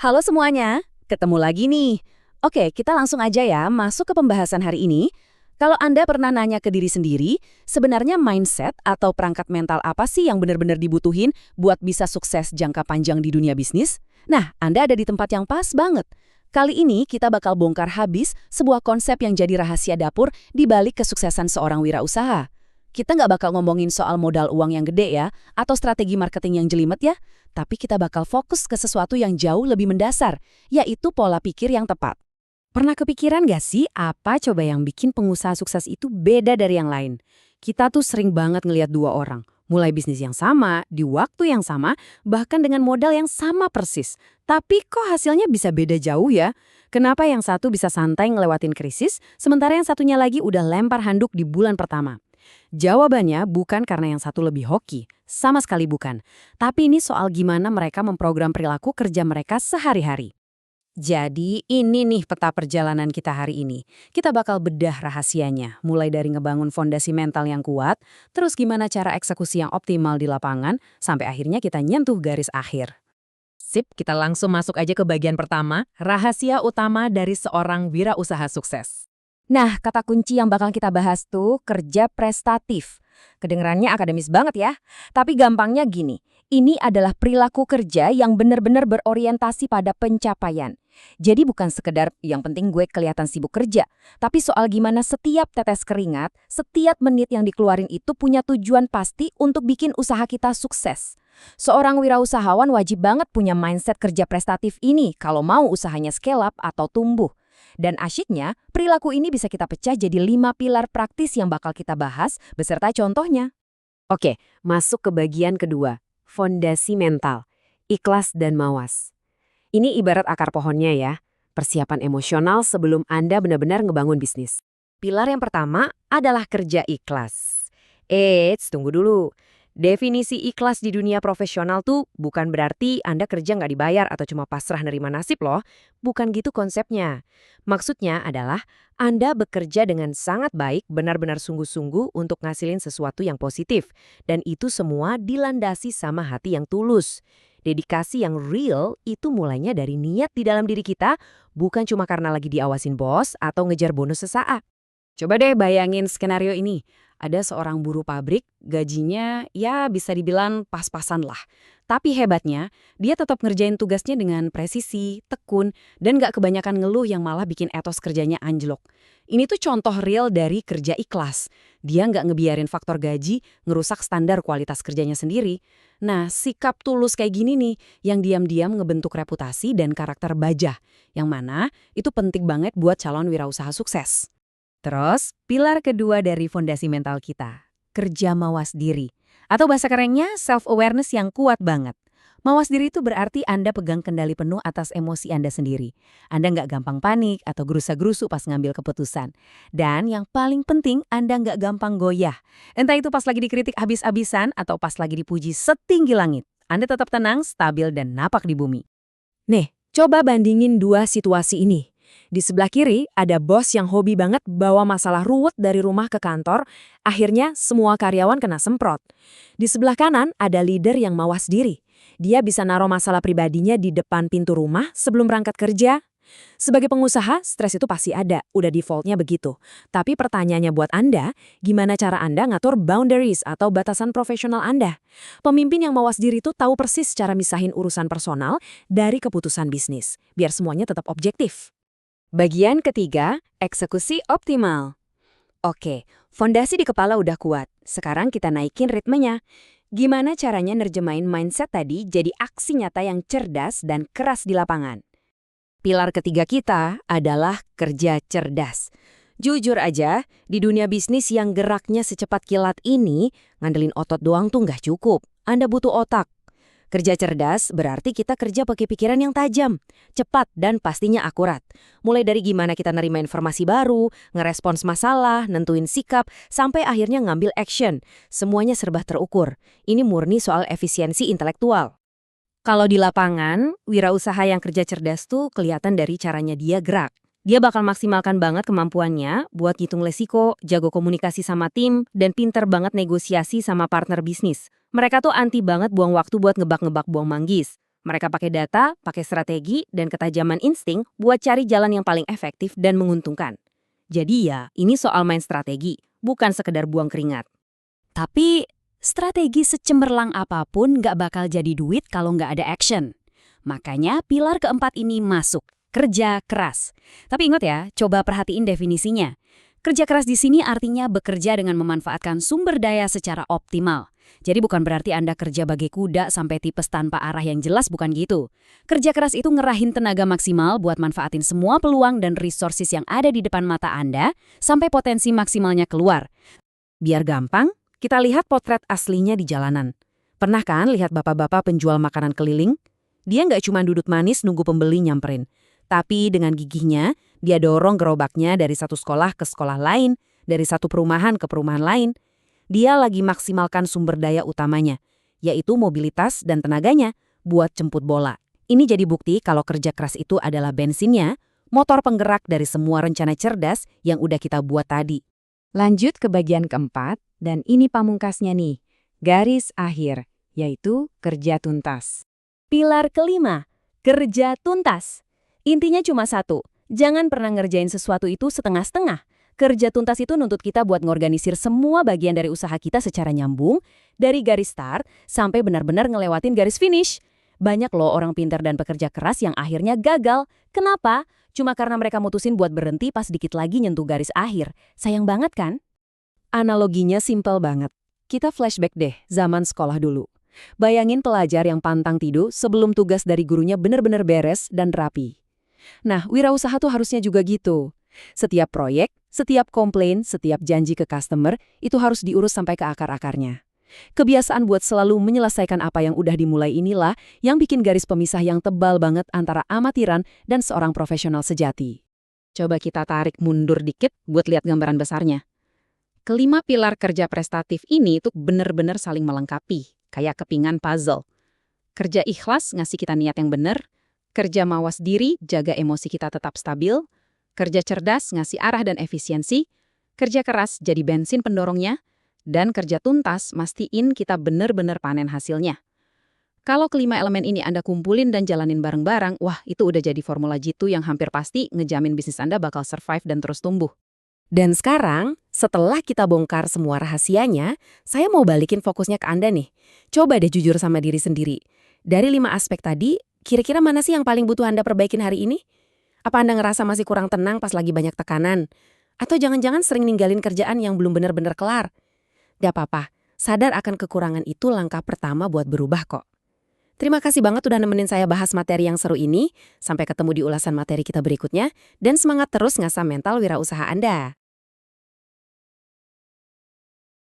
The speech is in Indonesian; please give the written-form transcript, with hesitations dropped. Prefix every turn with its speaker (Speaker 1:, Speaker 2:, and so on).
Speaker 1: Halo semuanya, ketemu lagi nih. Oke, kita langsung aja ya masuk ke pembahasan hari ini. Kalau Anda pernah nanya ke diri sendiri, sebenarnya mindset atau perangkat mental apa sih yang benar-benar dibutuhin buat bisa sukses jangka panjang di dunia bisnis? Nah, Anda ada di tempat yang pas banget. Kali ini kita bakal bongkar habis sebuah konsep yang jadi rahasia dapur di balik kesuksesan seorang wirausaha. Kita nggak bakal ngomongin soal modal uang yang gede ya, atau strategi marketing yang jelimet ya, tapi kita bakal fokus ke sesuatu yang jauh lebih mendasar, yaitu pola pikir yang tepat. Pernah kepikiran gak sih apa coba yang bikin pengusaha sukses itu beda dari yang lain? Kita tuh sering banget ngelihat dua orang, mulai bisnis yang sama, di waktu yang sama, bahkan dengan modal yang sama persis. Tapi kok hasilnya bisa beda jauh ya? Kenapa yang satu bisa santai ngelewatin krisis, sementara yang satunya lagi udah lempar handuk di bulan pertama? Jawabannya bukan karena yang satu lebih hoki, sama sekali bukan. Tapi ini soal gimana mereka memprogram perilaku kerja mereka sehari-hari. Jadi ini nih peta perjalanan kita hari ini. Kita bakal bedah rahasianya, mulai dari ngebangun fondasi mental yang kuat, terus gimana cara eksekusi yang optimal di lapangan, sampai akhirnya kita nyentuh garis akhir. Sip, kita langsung masuk aja ke bagian pertama, rahasia utama dari seorang wirausaha sukses. Nah, kata kunci yang bakal kita bahas tuh kerja prestatif. Kedengerannya akademis banget ya, tapi gampangnya gini, ini adalah perilaku kerja yang benar-benar berorientasi pada pencapaian. Jadi bukan sekedar yang penting gue kelihatan sibuk kerja, tapi soal gimana setiap tetes keringat, setiap menit yang dikeluarin itu punya tujuan pasti untuk bikin usaha kita sukses. Seorang wirausahawan wajib banget punya mindset kerja prestatif ini kalau mau usahanya scale up atau tumbuh. Dan asyiknya, perilaku ini bisa kita pecah jadi 5 pilar praktis yang bakal kita bahas beserta contohnya. Oke, masuk ke bagian kedua, fondasi mental, ikhlas dan mawas. Ini ibarat akar pohonnya ya, persiapan emosional sebelum Anda benar-benar ngebangun bisnis. Pilar yang pertama adalah kerja ikhlas. Tunggu dulu. Definisi ikhlas di dunia profesional tuh bukan berarti Anda kerja nggak dibayar atau cuma pasrah nerima nasib loh. Bukan gitu konsepnya. Maksudnya adalah Anda bekerja dengan sangat baik, benar-benar sungguh-sungguh untuk ngasilin sesuatu yang positif. Dan itu semua dilandasi sama hati yang tulus. Dedikasi yang real itu mulainya dari niat di dalam diri kita, bukan cuma karena lagi diawasin bos atau ngejar bonus sesaat. Coba deh bayangin skenario ini. Ada seorang buruh pabrik, gajinya ya bisa dibilang pas-pasan lah. Tapi hebatnya, dia tetap ngerjain tugasnya dengan presisi, tekun, dan gak kebanyakan ngeluh yang malah bikin etos kerjanya anjlok. Ini tuh contoh real dari kerja ikhlas. Dia nggak ngebiarin faktor gaji ngerusak standar kualitas kerjanya sendiri. Nah, sikap tulus kayak gini nih, yang diam-diam ngebentuk reputasi dan karakter baja. Yang mana itu penting banget buat calon wirausaha sukses. Terus, pilar kedua dari fondasi mental kita, kerja mawas diri. Atau bahasa kerennya, self-awareness yang kuat banget. Mawas diri itu berarti Anda pegang kendali penuh atas emosi Anda sendiri. Anda nggak gampang panik atau gerusa-gerusu pas ngambil keputusan. Dan yang paling penting, Anda nggak gampang goyah. Entah itu pas lagi dikritik habis-habisan atau pas lagi dipuji setinggi langit. Anda tetap tenang, stabil, dan napak di bumi. Nih, coba bandingin dua situasi ini. Di sebelah kiri, ada bos yang hobi banget bawa masalah ruwet dari rumah ke kantor, akhirnya semua karyawan kena semprot. Di sebelah kanan, ada leader yang mawas diri. Dia bisa naruh masalah pribadinya di depan pintu rumah sebelum berangkat kerja. Sebagai pengusaha, stres itu pasti ada, udah defaultnya begitu. Tapi pertanyaannya buat Anda, gimana cara Anda ngatur boundaries atau batasan profesional Anda? Pemimpin yang mawas diri itu tahu persis cara misahin urusan personal dari keputusan bisnis, biar semuanya tetap objektif. Bagian ketiga, eksekusi optimal. Oke, fondasi di kepala udah kuat. Sekarang kita naikin ritmenya. Gimana caranya nerjemahin mindset tadi jadi aksi nyata yang cerdas dan keras di lapangan? Pilar ketiga kita adalah kerja cerdas. Jujur aja, di dunia bisnis yang geraknya secepat kilat ini, ngandelin otot doang tuh nggak cukup. Anda butuh otak. Kerja cerdas berarti kita kerja pakai pikiran yang tajam, cepat, dan pastinya akurat. Mulai dari gimana kita nerima informasi baru, ngerespons masalah, nentuin sikap, sampai akhirnya ngambil action. Semuanya serba terukur. Ini murni soal efisiensi intelektual. Kalau di lapangan, wirausaha yang kerja cerdas tuh kelihatan dari caranya dia gerak. Dia bakal maksimalkan banget kemampuannya buat ngitung resiko, jago komunikasi sama tim, dan pinter banget negosiasi sama partner bisnis. Mereka tuh anti banget buang waktu buat ngebak-ngebak buang manggis. Mereka pakai data, pakai strategi, dan ketajaman insting buat cari jalan yang paling efektif dan menguntungkan. Jadi ya, ini soal main strategi, bukan sekedar buang keringat. Tapi, strategi secemerlang apapun nggak bakal jadi duit kalau nggak ada action. Makanya pilar keempat ini masuk, kerja keras. Tapi ingat ya, coba perhatiin definisinya. Kerja keras di sini artinya bekerja dengan memanfaatkan sumber daya secara optimal. Jadi bukan berarti Anda kerja bagai kuda sampai tipes tanpa arah yang jelas, bukan gitu. Kerja keras itu ngerahin tenaga maksimal buat manfaatin semua peluang dan resources yang ada di depan mata Anda sampai potensi maksimalnya keluar. Biar gampang, kita lihat potret aslinya di jalanan. Pernah kan lihat bapak-bapak penjual makanan keliling? Dia nggak cuma duduk manis nunggu pembeli nyamperin. Tapi dengan gigihnya, dia dorong gerobaknya dari satu sekolah ke sekolah lain, dari satu perumahan ke perumahan lain. Dia lagi maksimalkan sumber daya utamanya, yaitu mobilitas dan tenaganya buat jemput bola. Ini jadi bukti kalau kerja keras itu adalah bensinnya, motor penggerak dari semua rencana cerdas yang udah kita buat tadi.
Speaker 2: Lanjut ke bagian keempat, dan ini pamungkasnya nih, garis akhir, yaitu kerja tuntas.
Speaker 1: Pilar kelima, kerja tuntas. Intinya cuma satu, jangan pernah ngerjain sesuatu itu setengah-setengah. Kerja tuntas itu nuntut kita buat ngorganisir semua bagian dari usaha kita secara nyambung, dari garis start sampai benar-benar ngelewatin garis finish. Banyak loh orang pintar dan pekerja keras yang akhirnya gagal. Kenapa? Cuma karena mereka mutusin buat berhenti pas dikit lagi nyentuh garis akhir. Sayang banget kan? Analoginya simpel banget. Kita flashback deh zaman sekolah dulu. Bayangin pelajar yang pantang tidur sebelum tugas dari gurunya benar-benar beres dan rapi. Nah, wirausaha tuh harusnya juga gitu. Setiap proyek, setiap komplain, setiap janji ke customer, itu harus diurus sampai ke akar-akarnya. Kebiasaan buat selalu menyelesaikan apa yang udah dimulai inilah yang bikin garis pemisah yang tebal banget antara amatiran dan seorang profesional sejati.
Speaker 2: Coba kita tarik mundur dikit buat lihat gambaran besarnya. Kelima pilar kerja prestatif ini tuh bener-bener saling melengkapi, kayak kepingan puzzle. Kerja ikhlas ngasih kita niat yang bener, kerja mawas diri jaga emosi kita tetap stabil, kerja cerdas ngasih arah dan efisiensi, kerja keras jadi bensin pendorongnya, dan kerja tuntas mastiin kita bener-bener panen hasilnya. Kalau kelima elemen ini Anda kumpulin dan jalanin bareng-bareng, wah itu udah jadi formula jitu yang hampir pasti ngejamin bisnis Anda bakal survive dan terus tumbuh.
Speaker 1: Dan sekarang, setelah kita bongkar semua rahasianya, saya mau balikin fokusnya ke Anda nih. Coba deh jujur sama diri sendiri. Dari 5 aspek tadi, kira-kira mana sih yang paling butuh Anda perbaikin hari ini? Apa Anda ngerasa masih kurang tenang pas lagi banyak tekanan? Atau jangan-jangan sering ninggalin kerjaan yang belum benar-benar kelar? Gak apa-apa, sadar akan kekurangan itu langkah pertama buat berubah kok. Terima kasih banget udah nemenin saya bahas materi yang seru ini. Sampai ketemu di ulasan materi kita berikutnya. Dan semangat terus ngasah mental wirausaha Anda.